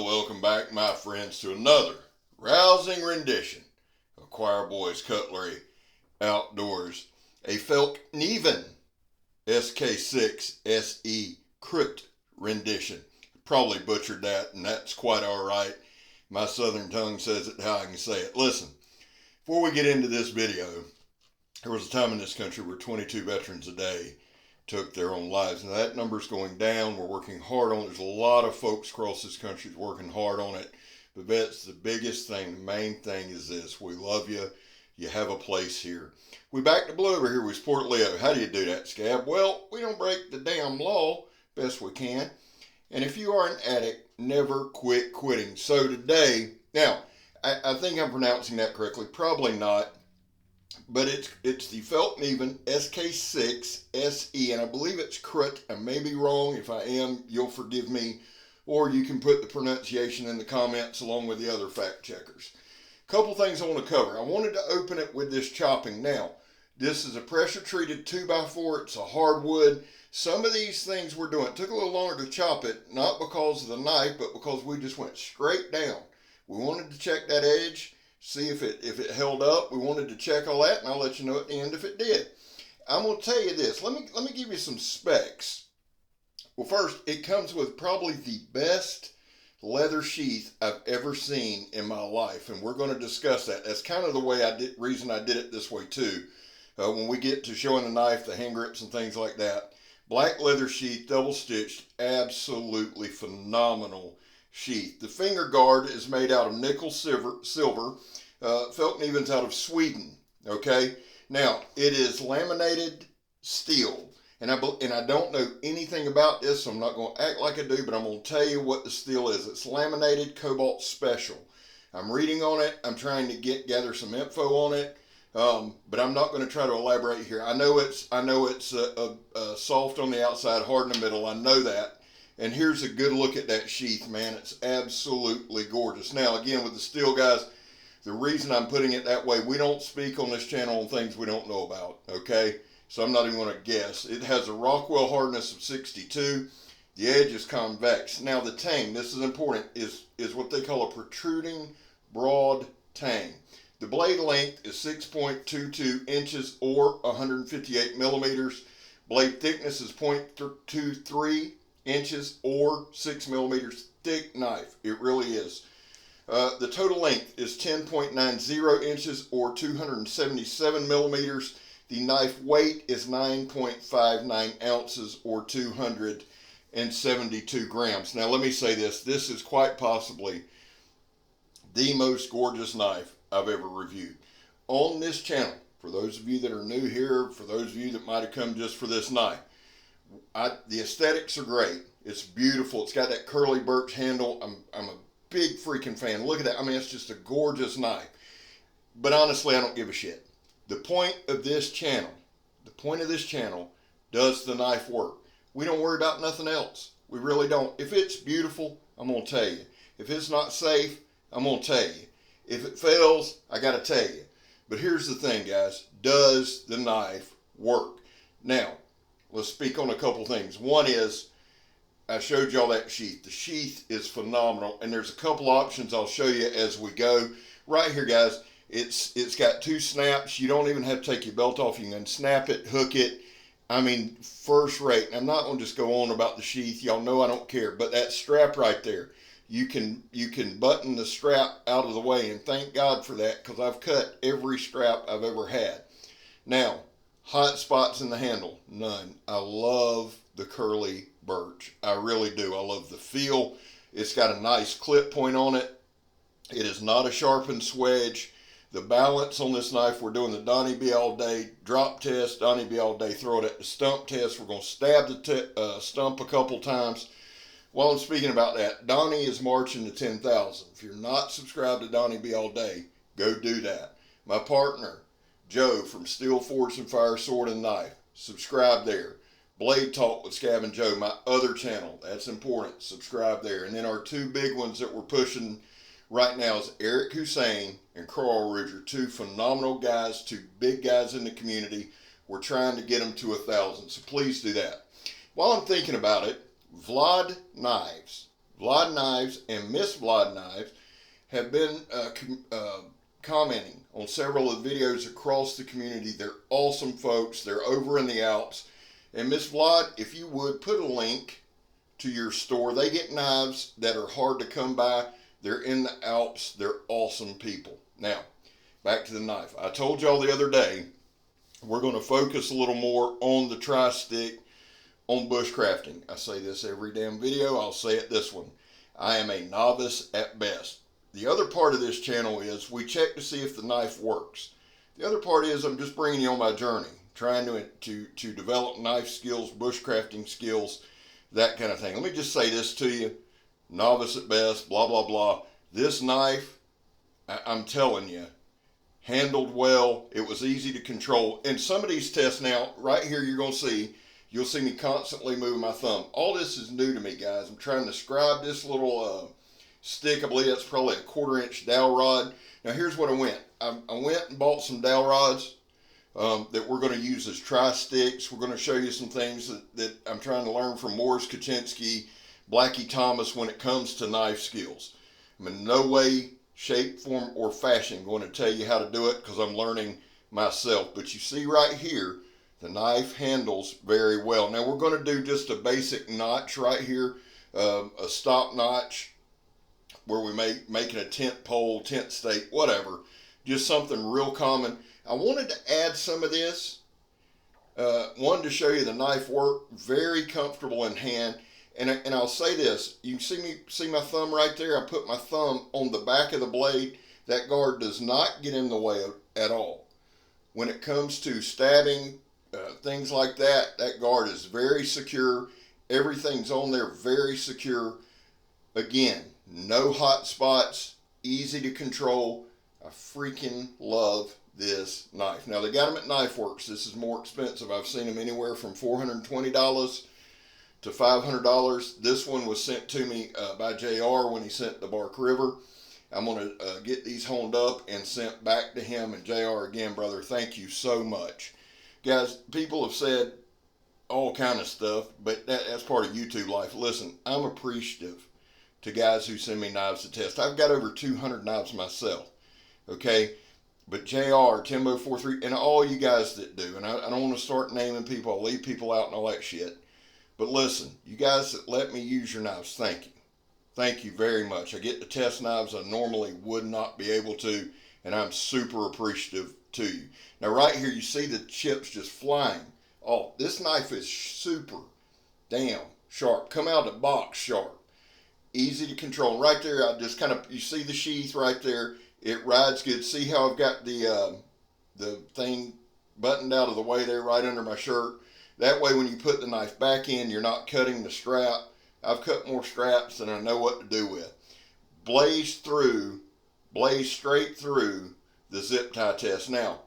Well, welcome back, my friends, to another rousing rendition of Choir Boys Cutlery Outdoors. A Fällkniven SK6Se crypt rendition. Probably butchered that, and that's quite alright. My southern tongue says it how I can say it. Listen, before we get into this video, there was a time in this country where 22 veterans a day took their own lives. Now that number's going down. We're working hard on it. There's a lot of folks across this country working hard on it. But vets, the biggest thing, the main thing is this. We love you. You have a place here. We back to blue over here. We support Leo. How do you do that, Scab? Well, we don't break the damn law best we can. And if you are an addict, never quit quitting. So today, now, I think I'm pronouncing that correctly. Probably not. But it's the Fällkniven SK6Se, and I believe it's Grunt. I may be wrong. If I am, you'll forgive me. Or you can put the pronunciation in the comments along with the other fact checkers. Couple things I want to cover. I wanted to open it with this chopping. Now, this is a pressure treated 2x4. It's a hardwood. Some of these things we're doing, it took a little longer to chop it, not because of the knife, but because we just went straight down. We wanted to check that edge, see if it held up. We wanted to check all that, and I'll let you know at the end if it did. I'm going to tell you this. Let me give you some specs. Well, first, it comes with probably the best leather sheath I've ever seen in my life, and we're going to discuss that. That's kind of the way reason I did it this way too. When we get to showing the knife, the hand grips and things like that. Black leather sheath, double stitched, absolutely phenomenal sheath. The finger guard is made out of nickel silver. Fällkniven's out of Sweden. Okay, now it is laminated steel, and I don't know anything about this, so I'm not going to act like I do, but I'm going to tell you what the steel is. It's laminated cobalt special. I'm reading on it. I'm trying to gather some info on it, but I'm not going to try to elaborate here. I know it's soft on the outside, hard in the middle. I know that. And here's a good look at that sheath, man. It's absolutely gorgeous. Now, again, with the steel, guys, the reason I'm putting it that way, we don't speak on this channel on things we don't know about, okay? So I'm not even going to guess. It has a Rockwell hardness of 62. The edge is convex. Now, the tang, this is important, is what they call a protruding broad tang. The blade length is 6.22 inches or 158 millimeters. Blade thickness is 0.23 inches or 6 millimeters. Thick knife. It really is. The total length is 10.90 inches or 277 millimeters. The knife weight is 9.59 ounces or 272 grams. Now let me say this. This is quite possibly the most gorgeous knife I've ever reviewed. On this channel, for those of you that are new here, for those of you that might have come just for this knife, the aesthetics are great. It's beautiful. It's got that curly birch handle. I'm a big freaking fan. Look at that. I mean, it's just a gorgeous knife. But honestly, I don't give a shit. The point of this channel, does the knife work? We don't worry about nothing else. We really don't. If it's beautiful, I'm going to tell you. If it's not safe, I'm going to tell you. If it fails, I got to tell you. But here's the thing, guys. Does the knife work? Now, let's speak on a couple things. One is, I showed y'all that sheath. The sheath is phenomenal, and there's a couple options I'll show you as we go. Right here, guys, it's got two snaps. You don't even have to take your belt off. You can snap it, hook it. I mean, first rate. And I'm not going to just go on about the sheath. Y'all know I don't care. But that strap right there, you can button the strap out of the way, and thank God for that, because I've cut every strap I've ever had. Now, hot spots in the handle, none. I love the curly birch. I really do. I love the feel. It's got a nice clip point on it. It is not a sharpened swedge. The balance on this knife, we're doing the Donnie B All-day drop test. Donnie B All-day throw it at the stump test. We're going to stab the stump a couple times. While I'm speaking about that, Donnie is marching to 10,000. If you're not subscribed to Donnie B All-day, go do that. My partner, Joe from Steel Forge and Fire Sword and Knife, subscribe there. Blade Talk with Scab and Joe, my other channel, that's important, subscribe there. And then our two big ones that we're pushing right now is Husyan and Karl Ruedger, two phenomenal guys, two big guys in the community. We're trying to get them to 1,000, so please do that. While I'm thinking about it, Vlad Knives, Vlad Knives and Miss Vlad Knives have been commenting on several of the videos across the community. They're awesome folks. They're over in the Alps. And Miss Vlad, if you would, put a link to your store. They get knives that are hard to come by. They're in the Alps. They're awesome people. Now, back to the knife. I told y'all the other day, we're going to focus a little more on the tri-stick on bushcrafting. I say this every damn video. I'll say it this one. I am a novice at best. The other part of this channel is we check to see if the knife works. The other part is I'm just bringing you on my journey, trying to develop knife skills, bushcrafting skills, that kind of thing. Let me just say this to you. Novice at best, blah, blah, blah. This knife, I'm telling you, handled well. It was easy to control. And some of these tests now, right here, you'll see me constantly moving my thumb. All this is new to me, guys. I'm trying to scribe this little stick. I believe that's probably a 1/4 inch dowel rod. Now here's what I went. I went and bought some dowel rods that we're going to use as tri-sticks. We're going to show you some things that I'm trying to learn from Morris Kaczynski, Blackie Thomas when it comes to knife skills. I'm in no way, shape, form, or fashion going to tell you how to do it because I'm learning myself. But you see right here, the knife handles very well. Now we're going to do just a basic notch right here, a stop notch where we making a tent pole, tent stake, whatever. Just something real common. I wanted to add some of this. Wanted to show you the knife work, very comfortable in hand. And I'll say this, you see my thumb right there? I put my thumb on the back of the blade. That guard does not get in the way at all. When it comes to stabbing, things like that, that guard is very secure. Everything's on there very secure. Again, no hot spots, easy to control. I freaking love this knife. Now they got them at Knife Works. This is more expensive. I've seen them anywhere from $420 to $500. This one was sent to me by JR when he sent the Bark River. I'm going to get these honed up and sent back to him. And JR, again, brother, thank you so much. Guys, people have said all kind of stuff, but that's part of YouTube life. Listen, I'm appreciative to guys who send me knives to test. I've got over 200 knives myself, okay? But JR, Timbo43, and all you guys that do, and I don't want to start naming people, I'll leave people out and all that shit. But listen, you guys that let me use your knives, thank you. Thank you very much. I get to test knives I normally would not be able to, and I'm super appreciative to you. Now right here, you see the chips just flying. Oh, this knife is super damn sharp. Come out of the box sharp. Easy to control. Right there, I just kind of, you see the sheath right there. It rides good. See how I've got the thing buttoned out of the way there right under my shirt. That way when you put the knife back in, you're not cutting the strap. I've cut more straps than I know what to do with. Blaze straight through the zip tie test. Now,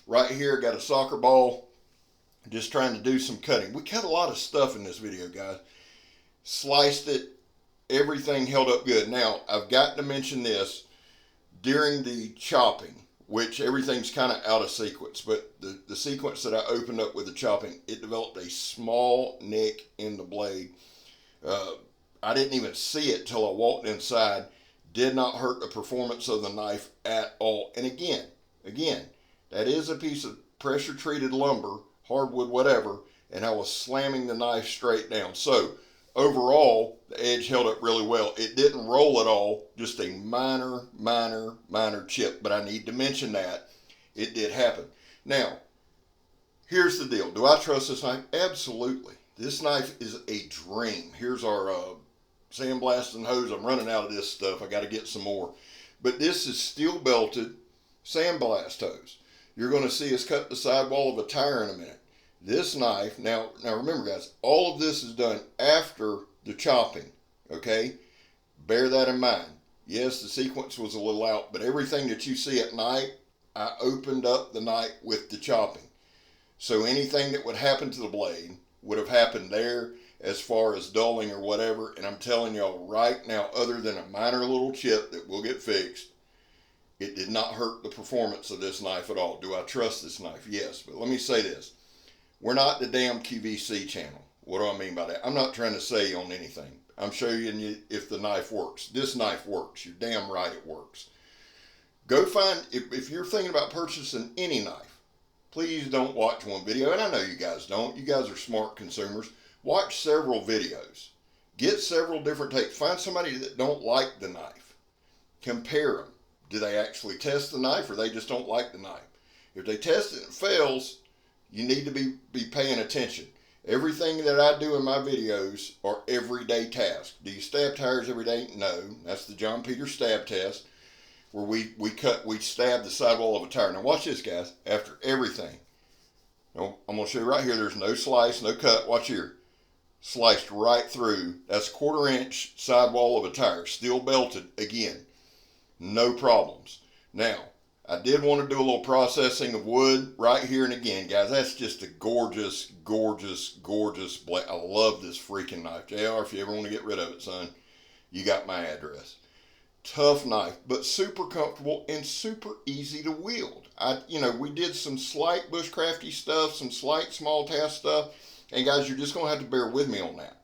right here, got a soccer ball. Just trying to do some cutting. We cut a lot of stuff in this video, guys. Sliced it. Everything held up good. Now, I've got to mention this. During the chopping, which everything's kind of out of sequence, but the sequence that I opened up with the chopping, it developed a small nick in the blade. I didn't even see it till I walked inside. Did not hurt the performance of the knife at all. And again, that is a piece of pressure treated lumber, hardwood, whatever, and I was slamming the knife straight down. So overall, the edge held up really well. It didn't roll at all, just a minor chip, but I need to mention that it did happen. Now, here's the deal. Do I trust this knife? Absolutely. This knife is a dream. Here's our sandblasting hose. I'm running out of this stuff. I got to get some more. But this is steel belted sandblast hose. You're going to see us cut the sidewall of a tire in a minute. This knife, now remember guys, all of this is done after the chopping, okay? Bear that in mind. Yes, the sequence was a little out, but everything that you see at night, I opened up the night with the chopping. So anything that would happen to the blade would have happened there as far as dulling or whatever, and I'm telling y'all right now, other than a minor little chip that will get fixed, it did not hurt the performance of this knife at all. Do I trust this knife? Yes, but let me say this. We're not the damn QVC channel. What do I mean by that? I'm not trying to say on anything. I'm showing you if the knife works. This knife works. You're damn right it works. Go find, if you're thinking about purchasing any knife, please don't watch one video. And I know you guys don't. You guys are smart consumers. Watch several videos. Get several different takes. Find somebody that don't like the knife. Compare them. Do they actually test the knife, or they just don't like the knife? If they test it and it fails, you need to be paying attention. Everything that I do in my videos are everyday tasks. Do you stab tires every day? No. That's the John Peter stab test, where we stab the sidewall of a tire. Now watch this, guys. After everything, now, I'm going to show you right here, there's no slice, no cut. Watch here. Sliced right through. That's 1/4 inch sidewall of a tire. Still belted again. No problems. Now, I did want to do a little processing of wood right here, and again, guys, that's just a gorgeous, gorgeous, gorgeous blade. I love this freaking knife. JR, if you ever want to get rid of it, son, you got my address. Tough knife, but super comfortable and super easy to wield. We did some slight bushcrafty stuff, some slight small task stuff, and guys, you're just going to have to bear with me on that.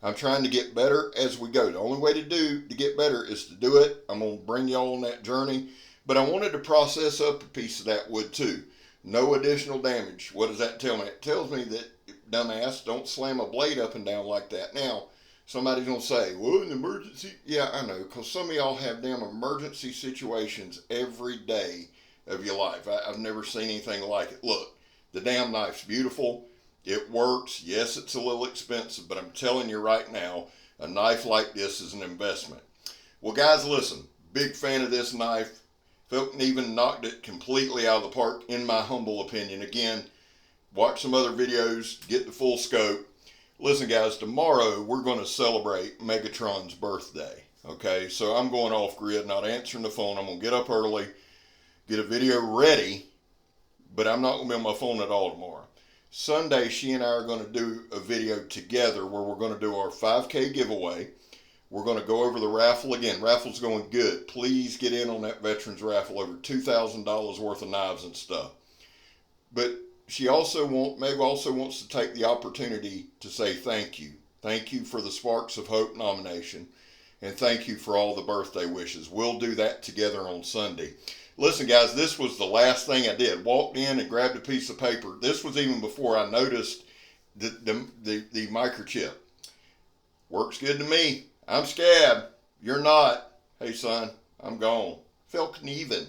I'm trying to get better as we go. The only way to get better is to do it. I'm going to bring y'all on that journey. But I wanted to process up a piece of that wood too. No additional damage. What does that tell me? It tells me that, dumbass, don't slam a blade up and down like that. Now, somebody's going to say, well, an emergency. Yeah, I know, because some of y'all have damn emergency situations every day of your life. I've never seen anything like it. Look, the damn knife's beautiful. It works. Yes, it's a little expensive, but I'm telling you right now, a knife like this is an investment. Well, guys, listen, big fan of this knife. Fällkniven knocked it completely out of the park, in my humble opinion. Again, watch some other videos, get the full scope. Listen, guys, tomorrow we're going to celebrate Megatron's birthday. Okay, so I'm going off grid, not answering the phone. I'm going to get up early, get a video ready, but I'm not going to be on my phone at all tomorrow. Sunday, she and I are going to do a video together where we're going to do our 5K giveaway. We're going to go over the raffle again. Raffle's going good. Please get in on that veterans raffle, over $2,000 worth of knives and stuff. But Meg also wants to take the opportunity to say thank you. Thank you for the Sparks of Hope nomination. And thank you for all the birthday wishes. We'll do that together on Sunday. Listen, guys, this was the last thing I did. Walked in and grabbed a piece of paper. This was even before I noticed the microchip. Works good to me. I'm Scab. You're not. Hey, son, I'm gone. Fällkniven.